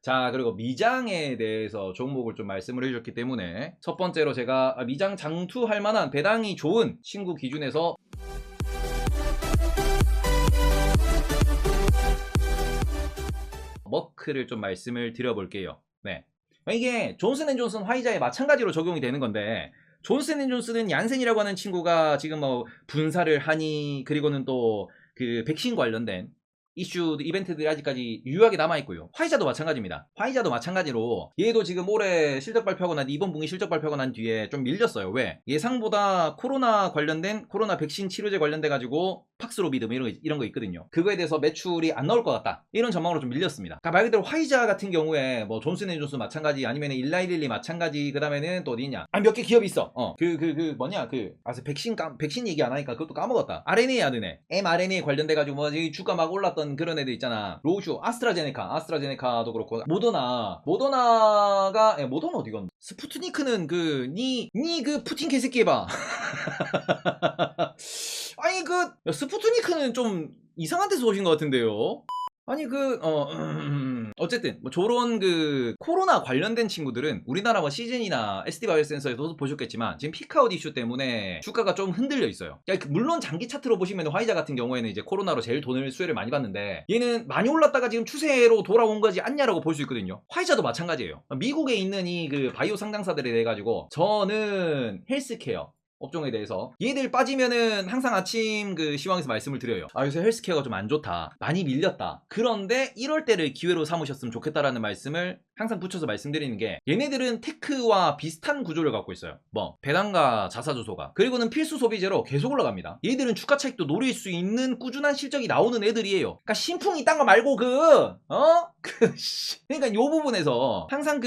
자, 그리고 미장에 대해서 종목을 좀 말씀을 해주셨기 때문에 첫 번째로 제가 미장 장투할 만한 배당이 좋은 친구 기준에서 머크를 좀 말씀을 드려볼게요. 네. 이게 존슨앤존슨 화이자에 마찬가지로 적용이 되는 건데, 존슨앤존슨은 얀센이라고 하는 친구가 지금 뭐 분사를 하니, 그리고는 또 그 백신 관련된 이슈 이벤트들이 아직까지 유효하게 남아있고요. 화이자도 마찬가지입니다. 화이자도 마찬가지로 얘도 지금 올해 실적 발표하고 난 이번 분기 실적 발표하고 난 뒤에 좀 밀렸어요. 왜? 예상보다 코로나 관련된 코로나 백신 치료제 관련돼 가지고 팍스로비드 이런 거 있거든요. 그거에 대해서 매출이 안 나올 것 같다, 이런 전망으로 좀 밀렸습니다. 그러니까 말 그대로 화이자 같은 경우에 뭐 존슨앤존슨 마찬가지, 아니면 일라이릴리 마찬가지, 그 다음에는 또 어디 있냐, 몇 개 기업이 있어. 백신 얘기 안 하니까 그것도 까먹었다. RNA 하는 mRNA 관련돼 가지고 뭐 주가 막 올랐던 그런 애들 있잖아. 로슈, 아스트라제네카도 그렇고, 모더나가 모더나 어디 갔노? 스푸트니크는 그 푸틴 개새끼 해봐. 아니 스푸트니크는 좀 이상한 데서 오신 것 같은데요. 아니 어쨌든 뭐 저런 코로나 관련된 친구들은 우리나라 뭐 시즌이나 SD바이오센서에도 보셨겠지만 지금 피크아웃 이슈 때문에 주가가 좀 흔들려 있어요. 물론 장기 차트로 보시면 화이자 같은 경우에는 이제 코로나로 제일 수혜를 많이 받는데, 얘는 많이 올랐다가 지금 추세로 돌아온 거지 않냐라고 볼 수 있거든요. 화이자도 마찬가지예요. 미국에 있는 이 바이오 상장사들에 대해 가지고 저는 헬스케어 업종에 대해서 얘들 빠지면은 항상 아침 시황에서 말씀을 드려요. 요새 헬스케어가 좀 안 좋다, 많이 밀렸다, 그런데 이럴 때를 기회로 삼으셨으면 좋겠다라는 말씀을 항상 붙여서 말씀드리는 게, 얘네들은 테크와 비슷한 구조를 갖고 있어요. 뭐 배당과 자사주소가, 그리고는 필수 소비재로 계속 올라갑니다. 얘들은 주가 차익도 노릴 수 있는 꾸준한 실적이 나오는 애들이에요. 그러니까 신풍이 딴 거 말고 그러니까 요 부분에서 항상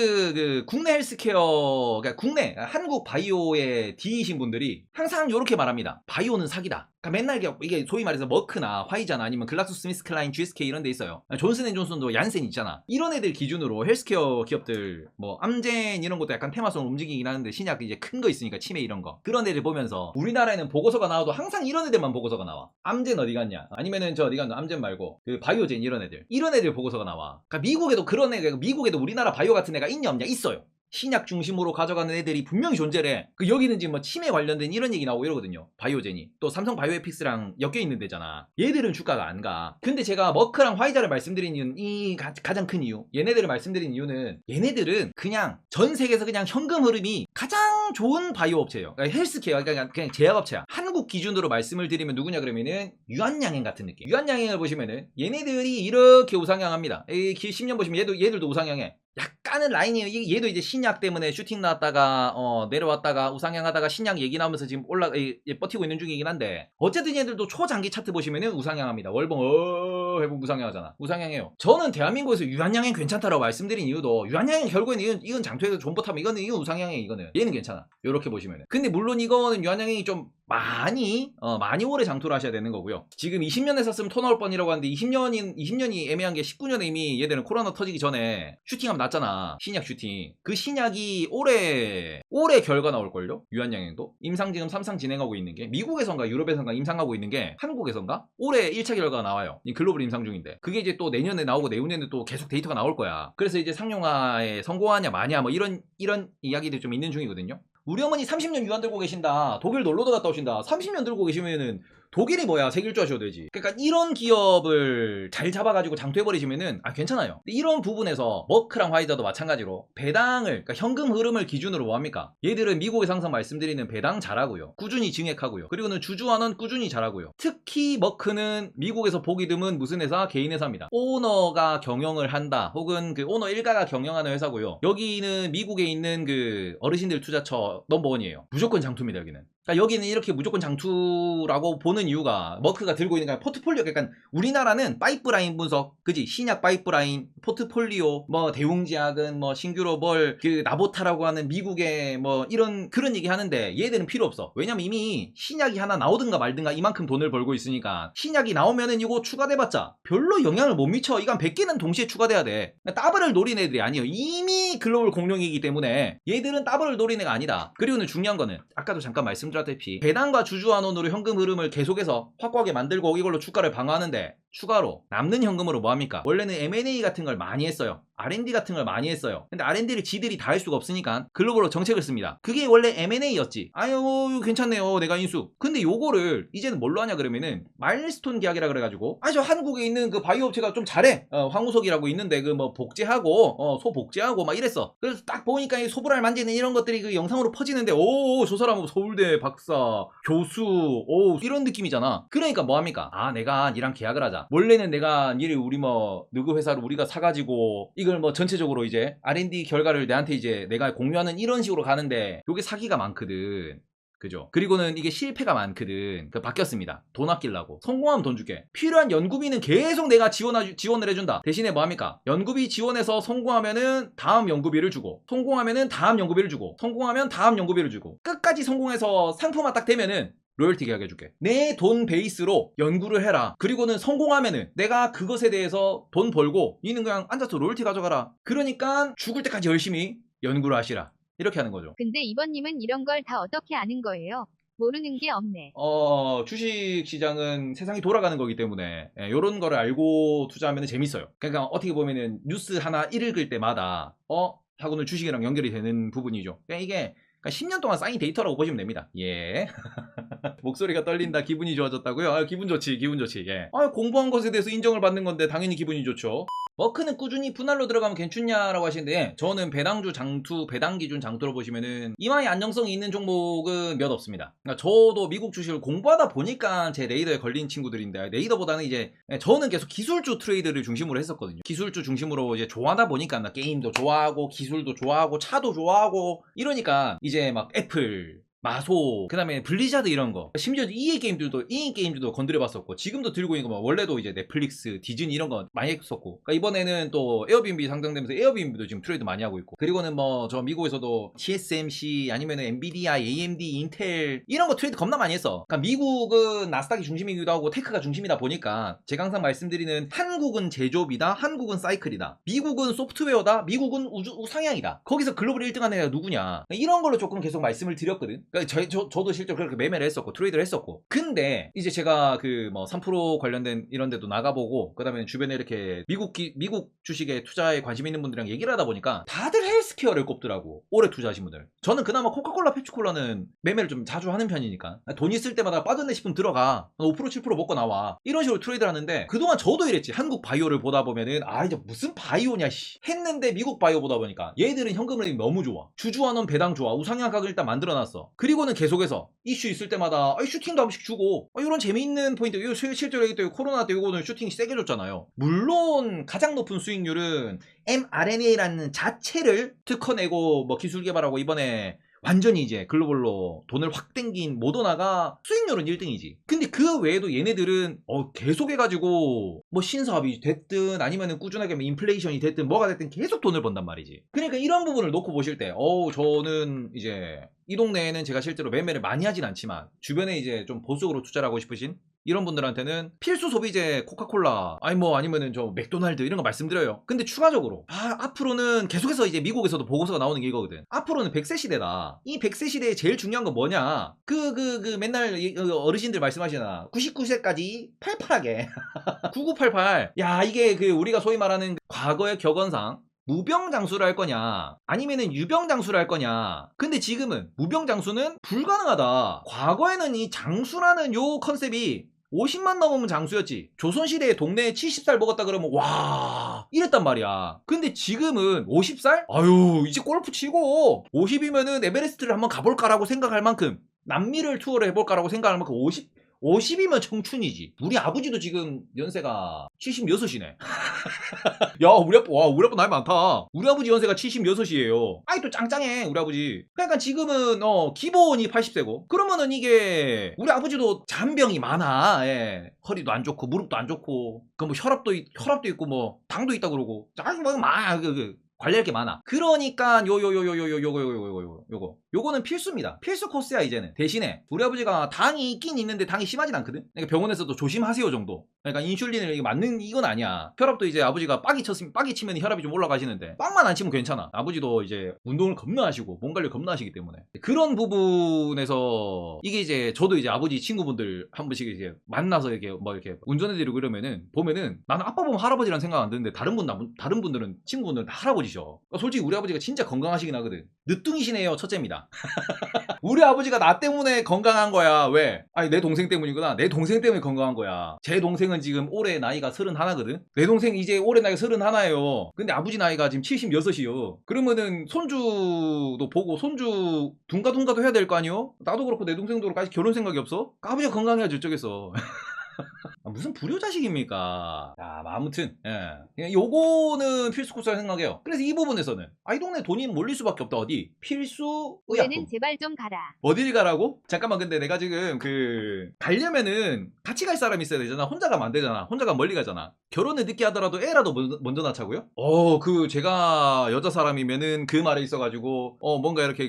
국내 헬스케어, 그러니까 국내 한국 바이오에 D이신 분들이 항상 요렇게 말합니다. 바이오는 사기다. 그러니까 맨날 이게 소위 말해서 머크나 화이자나 아니면 글락소스미스클라인, GSK 이런 데 있어요. 존슨앤존슨도 얀센 있잖아. 이런 애들 기준으로 헬스케어 기업들, 뭐 암젠 이런 것도 약간 테마성으로 움직이긴 하는데, 신약 이제 큰 거 있으니까 치매 이런 거, 그런 애들 보면서 우리나라에는 보고서가 나와도 항상 이런 애들만 보고서가 나와. 암젠 어디 갔냐, 아니면은 어디 갔나, 암젠 말고 바이오젠 이런 애들 보고서가 나와. 그러니까 미국에도 그런 애가, 미국에도 우리나라 바이오 같은 애가 있냐 없냐, 있어요. 신약 중심으로 가져가는 애들이 분명히 존재해. 여기는 지금 뭐 치매 관련된 이런 얘기 나오고 이러거든요. 바이오젠이 또 삼성 바이오에픽스랑 엮여 있는 데잖아. 얘들은 주가가 안 가. 근데 제가 머크랑 화이자를 말씀드린 이유는, 가장 큰 이유, 얘네들을 말씀드린 이유는, 얘네들은 그냥 전 세계에서 그냥 현금 흐름이 가장 좋은 바이오 업체예요. 그러니까 헬스케어, 그러니까 그냥 제약업체야. 한국 기준으로 말씀을 드리면 누구냐 그러면은 유한양행 같은 느낌. 유한양행을 보시면은 얘네들이 이렇게 우상향합니다. 10년 보시면 얘들도 우상향해. 약간은 라인이, 얘도 이제 신약 때문에 슈팅 나왔다가 내려왔다가 우상향하다가 신약 얘기 나오면서 지금 버티고 있는 중이긴 한데, 어쨌든 얘들도 초장기 차트 보시면은 우상향합니다. 월봉 해보면 우상향하잖아. 우상향해요. 저는 대한민국에서 유한양행 괜찮다라고 말씀드린 이유도, 유한양행 결국에는 이건 장투에서 존버타면 이건 우상향해. 얘는 괜찮아. 요렇게 보시면은. 근데 물론 이거는 유한양행이 좀 많이 오래 장투를 하셔야 되는 거고요. 지금 20년에 샀으면 토 나올 뻔이라고 하는데, 20년이 애매한 게 19년에 이미 얘들은 코로나 터지기 전에 슈팅하면 났잖아. 신약 슈팅. 그 신약이 올해 결과 나올걸요? 유한양행도 임상 지금 3상 진행하고 있는 게, 미국에선가 유럽에선가 임상하고 있는 게, 한국에선가 올해 1차 결과가 나와요. 글로벌 임상 중인데, 그게 이제 또 내년에 나오고 내후년에 또 계속 데이터가 나올 거야. 그래서 이제 상용화에 성공하냐 마냐 뭐 이런 이야기들이 좀 있는 중이거든요. 우리 어머니 30년 유한 들고 계신다, 독일 놀러도 갔다 오신다, 30년 들고 계시면은 독일이 뭐야, 세계일주 하셔도 되지. 그러니까 이런 기업을 잘 잡아가지고 장투해버리시면은 괜찮아요. 이런 부분에서 머크랑 화이자도 마찬가지로 배당을, 그러니까 현금 흐름을 기준으로 뭐합니까? 얘들은 미국에서 항상 말씀드리는 배당 잘하고요, 꾸준히 증액하고요, 그리고는 주주환원 꾸준히 잘하고요. 특히 머크는 미국에서 보기 드문 무슨 회사? 개인 회사입니다. 오너가 경영을 한다, 혹은 오너 일가가 경영하는 회사고요. 여기는 미국에 있는 어르신들 투자처 넘버원이에요. 무조건 장투입니다, 여기는. 그러니까 여기는 이렇게 무조건 장투라고 보는 이유가, 머크가 들고 있는 포트폴리오, 약간 우리나라는 파이프라인 분석, 그지? 신약 파이프라인, 포트폴리오, 뭐 대웅제약은 뭐 신규로 나보타라고 하는 미국의 뭐 그런 얘기 하는데, 얘들은 필요 없어. 왜냐면 이미 신약이 하나 나오든가 말든가 이만큼 돈을 벌고 있으니까, 신약이 나오면은 이거 추가돼봤자 별로 영향을 못 미쳐. 이건 100개는 동시에 추가돼야 돼. 더블을 노린 애들이 아니에요. 이미 글로벌 공룡이기 때문에 얘들은 더블을 노린 애가 아니다. 그리고는 중요한 거는, 아까도 잠깐 말씀드렸다시피 배당과 주주환원으로 현금 흐름을 계속해서 확고하게 만들고 이걸로 주가를 방어하는데, 추가로 남는 현금으로 뭐합니까? 원래는 M&A 같은 걸 많이 했어요. R&D 같은 걸 많이 했어요. 근데 R&D를 지들이 다 할 수가 없으니까 글로벌로 정책을 씁니다. 그게 원래 M&A였지. 아유 괜찮네요 내가 인수. 근데 요거를 이제는 뭘로 하냐 그러면은 마일스톤 계약이라 그래가지고 저 한국에 있는 그 바이오 업체가 좀 잘해. 황우석이라고 있는데 그 뭐 복제하고 소 복제하고 막 이랬어. 그래서 딱 보니까 이 소불알 만지는 이런 것들이 그 영상으로 퍼지는데 오 저 사람은 서울대 박사 교수 오 이런 느낌이잖아. 그러니까 뭐합니까? 내가 니랑 계약을 하자. 원래는 내가 니를 우리 뭐 누구 회사를 우리가 사가지고 이걸 뭐 전체적으로 이제 R&D 결과를 내한테 이제 내가 공유하는 이런 식으로 가는데 요게 사기가 많거든. 그죠? 그리고는 이게 실패가 많거든. 바뀌었습니다. 돈 아끼려고. 성공하면 돈 줄게. 필요한 연구비는 계속 내가 지원을 해준다. 대신에 뭐합니까? 연구비 지원해서 성공하면은 다음 연구비를 주고, 성공하면은 다음 연구비를 주고, 성공하면 다음 연구비를 주고, 끝까지 성공해서 상품화 딱 되면은 로열티 계약해줄게. 내 돈 베이스로 연구를 해라. 그리고는 성공하면은 내가 그것에 대해서 돈 벌고 니는 그냥 앉아서 로열티 가져가라. 그러니까 죽을 때까지 열심히 연구를 하시라. 이렇게 하는 거죠. 근데 이번님은 이런 걸 다 어떻게 아는 거예요? 모르는 게 없네. 주식 시장은 세상이 돌아가는 거기 때문에 이런 거를 알고 투자하면 재밌어요. 그러니까 어떻게 보면은 뉴스 하나 읽을 때마다 하고는 주식이랑 연결이 되는 부분이죠. 그러니까 이게 10년 동안 쌓인 데이터라고 보시면 됩니다. 예. 목소리가 떨린다. 기분이 좋아졌다고요? 기분 좋지, 기분 좋지. 예. 공부한 것에 대해서 인정을 받는 건데 당연히 기분이 좋죠. 머크는 꾸준히 분할로 들어가면 괜찮냐라고 하시는데 저는 배당주 장투, 배당 기준 장투로 보시면은 이마의 안정성이 있는 종목은 몇 없습니다. 그러니까 저도 미국 주식을 공부하다 보니까 제 레이더에 걸린 친구들인데 레이더보다는 이제 저는 계속 기술주 트레이드를 중심으로 했었거든요. 기술주 중심으로 이제 좋아하다 보니까 나 게임도 좋아하고 기술도 좋아하고 차도 좋아하고 이러니까 이제 막 애플 마소, 그 다음에 블리자드 이런 거, 심지어 EA 게임들도 건드려봤었고, 지금도 들고 있는 거, 원래도 이제 넷플릭스, 디즈니 이런 거 많이 했었고, 그러니까 이번에는 또 에어비앤비 상장되면서 에어비앤비도 지금 트레이드 많이 하고 있고, 그리고는 뭐 저 미국에서도 TSMC 아니면은 엔비디아, AMD, 인텔 이런 거 트레이드 겁나 많이 했어. 그러니까 미국은 나스닥이 중심이기도 하고 테크가 중심이다 보니까 제가 항상 말씀드리는 한국은 제조업이다, 한국은 사이클이다, 미국은 소프트웨어다, 미국은 우상향이다. 거기서 글로벌 1등 하는 애가 누구냐? 그러니까 이런 걸로 조금 계속 말씀을 드렸거든. 그러니까 저도 실제로 그렇게 매매를 했었고 트레이드를 했었고, 근데 이제 제가 그 뭐 3% 관련된 이런 데도 나가보고 그 다음에 주변에 이렇게 미국 주식에 투자에 관심 있는 분들이랑 얘기를 하다 보니까 다들 헬스케어를 꼽더라고. 오래 투자하신 분들. 저는 그나마 코카콜라, 펩시콜라는 매매를 좀 자주 하는 편이니까 돈 있을 때마다 빠졌네 싶으면 들어가 5% 7% 먹고 나와 이런 식으로 트레이드를 하는데, 그동안 저도 이랬지. 한국 바이오를 보다 보면은 이제 무슨 바이오냐 했는데 미국 바이오 보다 보니까 얘들은 현금흐름이 너무 좋아. 주주환원 배당 좋아. 우상향 각을 일단 만들어놨어. 그리고는 계속해서 이슈 있을 때마다 슈팅도 한 번씩 주고 이런 재미있는 포인트. 이거 실제로 얘기 때 코로나 때 이거는 슈팅이 세게 줬잖아요. 물론 가장 높은 수익률은 mRNA라는 자체를 특허내고 뭐 기술 개발하고 이번에 완전히 이제 글로벌로 돈을 확 땡긴 모더나가 수익률은 1등이지. 근데 그 외에도 얘네들은 계속 해가지고 뭐 신사업이 됐든 아니면은 꾸준하게 뭐 인플레이션이 됐든 뭐가 됐든 계속 돈을 번단 말이지. 그러니까 이런 부분을 놓고 보실 때 저는 이제 이 동네에는 제가 실제로 매매를 많이 하진 않지만 주변에 이제 좀 보수적으로 투자를 하고 싶으신 이런 분들한테는 필수 소비재 코카콜라 아니면은 저 맥도날드 이런 거 말씀드려요. 근데 추가적으로 앞으로는 계속해서 이제 미국에서도 보고서가 나오는 게 이거거든. 앞으로는 100세 시대다. 이 100세 시대에 제일 중요한 건 뭐냐? 맨날 어르신들 말씀하시나 99세까지 팔팔하게 9988. 야, 이게 우리가 소위 말하는 과거의 격언상 무병장수를 할 거냐 아니면은 유병장수를 할 거냐. 근데 지금은 무병장수는 불가능하다. 과거에는 이 장수라는 요 컨셉이 50만 넘으면 장수였지. 조선시대에 동네에 70살 먹었다 그러면 와 이랬단 말이야. 근데 지금은 50살? 이제 골프 치고 50이면은 에베레스트를 한번 가볼까라고 생각할 만큼, 남미를 투어를 해볼까라고 생각할 만큼 50이면 청춘이지. 우리 아버지도 지금 연세가 76이네. 야, 우리 아빠 나이 많다. 우리 아버지 연세가 76이에요. 또 짱짱해, 우리 아버지. 그러니까 지금은, 기본이 80세고. 그러면은 이게, 우리 아버지도 잔병이 많아. 예. 허리도 안 좋고, 무릎도 안 좋고, 뭐 혈압도 있고, 뭐, 당도 있다 그러고. 관리할 게 많아. 그러니까, 요거. 요거는 필수입니다. 필수 코스야 이제는. 대신에 우리 아버지가 당이 있긴 있는데 당이 심하진 않거든. 그러니까 병원에서도 조심하세요 정도. 그러니까 인슐린을 이게 맞는 이건 아니야. 혈압도 이제 아버지가 빡이 치면 혈압이 좀 올라가시는데 빡만 안 치면 괜찮아. 아버지도 이제 운동을 겁나 하시고 몸 관리 겁나 하시기 때문에 그런 부분에서 이게 이제 저도 이제 아버지 친구분들 한 번씩 이제 만나서 이렇게 뭐 이렇게 운전해드리고 이러면은 보면은 나는 아빠 보면 할아버지란 생각 안 드는데 다른 분들은 친구분들은 다 할아버지셔. 그러니까 솔직히 우리 아버지가 진짜 건강하시긴 하거든. 늦둥이시네요 첫째입니다. 우리 아버지가 나 때문에 건강한 거야. 왜? 아니 내 동생 때문이구나. 내 동생 때문에 건강한 거야. 제 동생은 지금 올해 나이가 31거든. 내 동생 이제 올해 나이가 31예요. 근데 아버지 나이가 지금 76이요. 그러면은 손주도 보고 손주 둥가둥가도 해야 될 거 아니요? 나도 그렇고 내 동생도 그렇고 아직 결혼 생각이 없어? 아버지가 건강해야지 저쪽에서. 무슨 불효자식입니까? 자, 아무튼 예. 요거는 필수 코스라 생각해요. 그래서 이 부분에서는 이 동네 돈이 몰릴 수밖에 없다. 어디? 필수 의약품. 올해는 제발 좀 가라. 어딜 가라고? 잠깐만, 근데 내가 지금 가려면은 같이 갈 사람이 있어야 되잖아. 혼자 가면 안 되잖아. 혼자 가면 멀리 가잖아. 결혼을 늦게 하더라도 애라도 먼저 낳자고요? 제가 여자 사람이면은 그 말에 있어가지고 뭔가 이렇게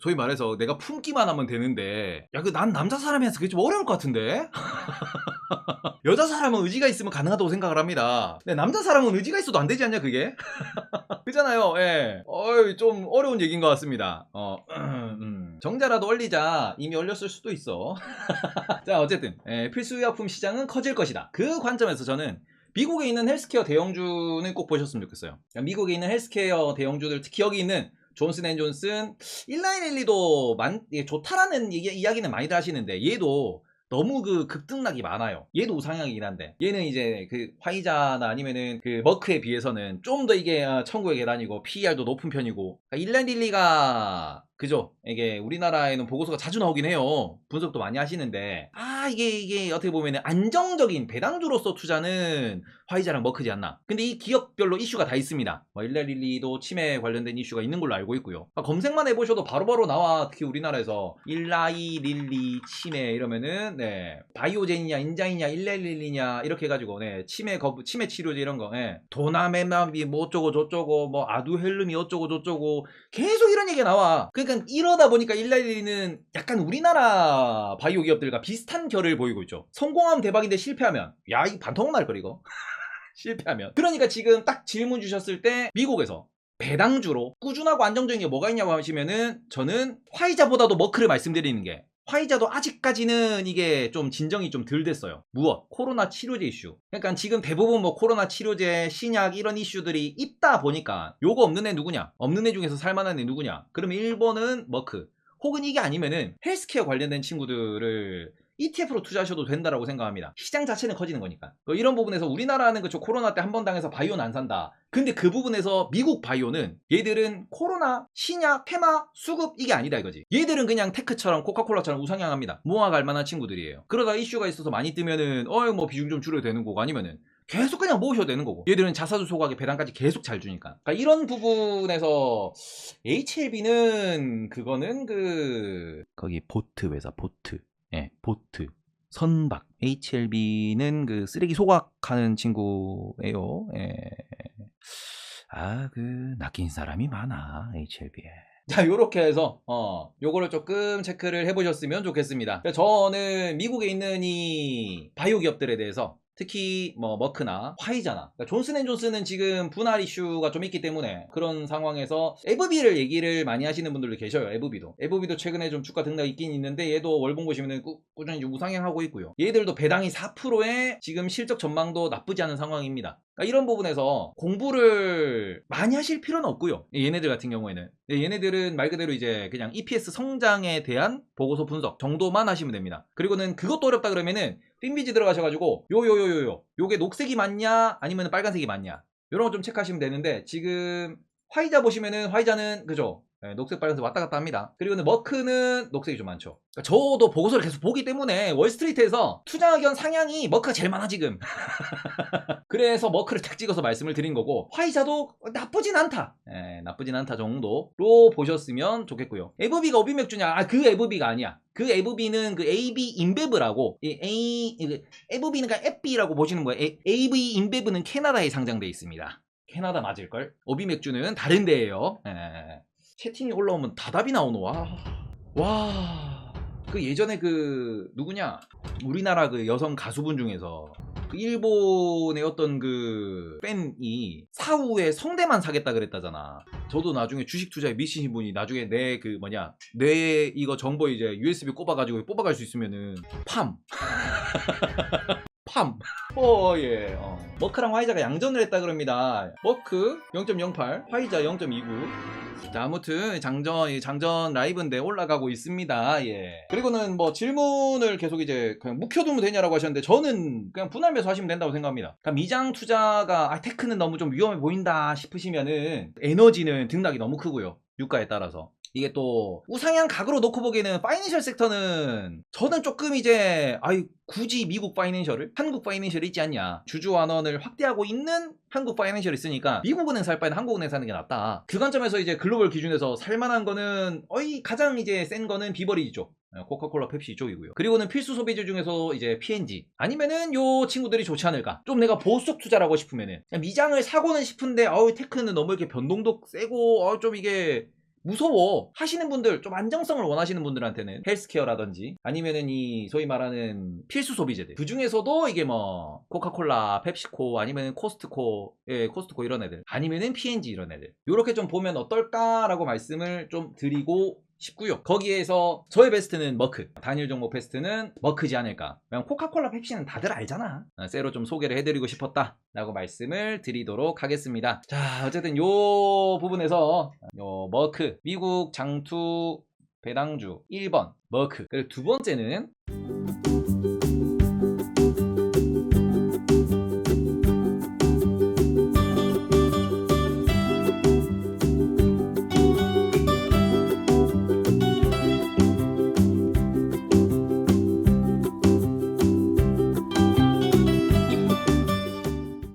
소위 말해서 내가 품기만 하면 되는데 난 남자 사람이라서 그게 좀 어려울 것 같은데? 여자 사람은 의지가 있으면 가능하다고 생각을 합니다. 근데 남자 사람은 의지가 있어도 안 되지 않냐 그게? 그잖아요. 예. 좀 어려운 얘기인 것 같습니다. 정자라도 얼리자. 이미 얼렸을 수도 있어. 자, 어쨌든 필수 의약품 시장은 커질 것이다. 그 관점에서 저는 미국에 있는 헬스케어 대형주는 꼭 보셨으면 좋겠어요. 미국에 있는 헬스케어 대형주들, 특히 여기 있는 존슨앤존슨, 일라이릴리도 좋다라는 이야기는 많이들 하시는데 얘도 너무 급등락이 많아요. 얘도 우상향이긴 한데 얘는 이제 화이자나 아니면은 머크에 비해서는 좀 더 이게 천국의 계단이고 PER도 높은 편이고, 그러니까 일라이릴리가 그죠? 이게 우리나라에는 보고서가 자주 나오긴 해요. 분석도 많이 하시는데 이게 어떻게 보면 안정적인 배당주로서 투자는 화이자랑 머크지 않나. 근데 이 기업별로 이슈가 다 있습니다. 일라릴리도 치매 관련된 이슈가 있는 걸로 알고 있고요. 검색만 해보셔도 바로바로 나와. 특히 우리나라에서 일라이릴리 치매 이러면은 바이오젠이냐 인자이냐 일라릴리냐 이렇게 해가지고 치매 치료제 이런 거 도나메마비 뭐 어쩌고 저쩌고 뭐 아두헬름이 어쩌고 저쩌고 계속 이런 얘기가 나와. 그러니까 이러다 보니까 일라릴리는 약간 우리나라 바이오 기업들과 비슷한 결을 보이고 있죠. 성공하면 대박인데 실패하면 이 반통은 날 걸 이거. 실패하면. 그러니까 지금 딱 질문 주셨을 때 미국에서 배당주로 꾸준하고 안정적인 게 뭐가 있냐고 하시면은 저는 화이자보다도 머크를 말씀드리는 게, 화이자도 아직까지는 이게 좀 진정이 좀 덜 됐어요. 무엇? 코로나 치료제 이슈. 그러니까 지금 대부분 뭐 코로나 치료제, 신약 이런 이슈들이 있다 보니까 요거 없는 애 누구냐? 없는 애 중에서 살만한 애 누구냐? 그러면 1번은 머크. 혹은 이게 아니면은 헬스케어 관련된 친구들을 ETF로 투자하셔도 된다라고 생각합니다. 시장 자체는 커지는 거니까. 이런 부분에서 우리나라는 코로나 때 한 번 당해서 바이오는 안 산다. 근데 그 부분에서 미국 바이오는 얘들은 코로나, 신약, 테마, 수급 이게 아니다 이거지. 얘들은 그냥 테크처럼 코카콜라처럼 우상향합니다. 모아갈 만한 친구들이에요. 그러다 이슈가 있어서 많이 뜨면은 뭐 비중 좀 줄여도 되는 거고, 아니면은 계속 그냥 모으셔도 되는 거고, 얘들은 자사주 소각에 배당까지 계속 잘 주니까. 그러니까 이런 부분에서 HLB는 그거는 거기 보트 회사 보트. 보트, 선박, HLB는 쓰레기 소각하는 친구예요. 낚인 사람이 많아 HLB에. 자, 요렇게 해서 요거를 조금 체크를 해보셨으면 좋겠습니다. 저는 미국에 있는 이 바이오 기업들에 대해서 특히 뭐 머크나 화이자나, 그러니까 존슨앤존슨은 지금 분할 이슈가 좀 있기 때문에 그런 상황에서 에브비를 얘기를 많이 하시는 분들도 계셔요. 에브비도 최근에 좀 주가 등락 있긴 있는데 얘도 월봉 보시면 꾸준히 좀 우상향하고 있고요. 얘들도 배당이 4%에 지금 실적 전망도 나쁘지 않은 상황입니다. 그러니까 이런 부분에서 공부를 많이 하실 필요는 없고요. 얘네들 같은 경우에는 얘네들은 말 그대로 이제 그냥 EPS 성장에 대한 보고서 분석 정도만 하시면 됩니다. 그리고는 그것도 어렵다 그러면은 핀비지 들어가셔가지고 요게 녹색이 맞냐 아니면 빨간색이 맞냐 요런 거 좀 체크하시면 되는데, 지금 화이자 보시면은 화이자는 그죠? 녹색 빨간색 왔다 갔다 합니다. 그리고는 머크는 녹색이 좀 많죠. 그러니까 저도 보고서를 계속 보기 때문에 월스트리트에서 투자 의견 상향이 머크가 제일 많아 지금. 그래서 머크를 탁 찍어서 말씀을 드린 거고, 화이자도 나쁘진 않다. 나쁘진 않다 정도로 보셨으면 좋겠고요. 에브비가 어비 맥주냐? 그 에브비가 아니야. 그 에브비는 AB 인베브라고, 에브비는 그냥 에비라고 보시는 거예요. AB 인베브는 캐나다에 상장돼 있습니다. 캐나다 맞을걸? 어비 맥주는 다른 데예요. 채팅이 올라오면 다 답이 나오노. 와. 그 예전에 그 누구냐? 우리나라 그 여성 가수분 중에서 그 일본의 어떤 그 팬이 사후에 성대만 사겠다 그랬다잖아. 저도 나중에 주식 투자에 미치신 분이 나중에 내 그 뭐냐 뇌 이거 정보 이제 USB 꼽아가지고 뽑아갈 수 있으면은 팜. 팜. 예. 머크랑 화이자가 양전을 했다 그럽니다. 머크 0.08, 화이자 0.29. 자, 아무튼 장전 라이브인데 올라가고 있습니다. 예. 그리고는 뭐 질문을 계속 이제 그냥 묵혀두면 되냐라고 하셨는데 저는 그냥 분할 매수하시면 된다고 생각합니다. 그러니까 미장 투자가 테크는 너무 좀 위험해 보인다 싶으시면은 에너지는 등락이 너무 크고요. 유가에 따라서. 이게 또 우상향 각으로 놓고 보기에는 파이낸셜 섹터는 저는 조금 이제 굳이 미국 파이낸셜을 한국 파이낸셜이 있지 않냐, 주주 환원을 확대하고 있는 한국 파이낸셜이 있으니까 미국은행 살 바에는 한국은행 사는 게 낫다. 그 관점에서 이제 글로벌 기준에서 살만한 거는 가장 이제 센 거는 비버리지죠. 코카콜라 펩시 쪽이고요. 그리고는 필수 소비재 중에서 이제 P&G 아니면은 요 친구들이 좋지 않을까. 좀 내가 보수적 투자라고 싶으면은 그냥 미장을 사고는 싶은데 테크는 너무 이렇게 변동도 세고 좀 이게 무서워 하시는 분들, 좀 안정성을 원하시는 분들한테는 헬스케어라든지 아니면은 이 소위 말하는 필수 소비재들, 그 중에서도 이게 뭐 코카콜라, 펩시코 아니면은 코스트코 이런 애들 아니면은 P&G 이런 애들, 요렇게 좀 보면 어떨까라고 말씀을 좀 드리고 싶고요. 거기에서 저의 베스트는 머크, 단일 종목 베스트는 머크지 않을까. 왜냐면 코카콜라, 펩시는 다들 알잖아. 새로 좀 소개를 해드리고 싶었다 라고 말씀을 드리도록 하겠습니다. 자, 어쨌든 요 부분에서 요 머크, 미국 장투 배당주 1번 머크, 그리고 두 번째는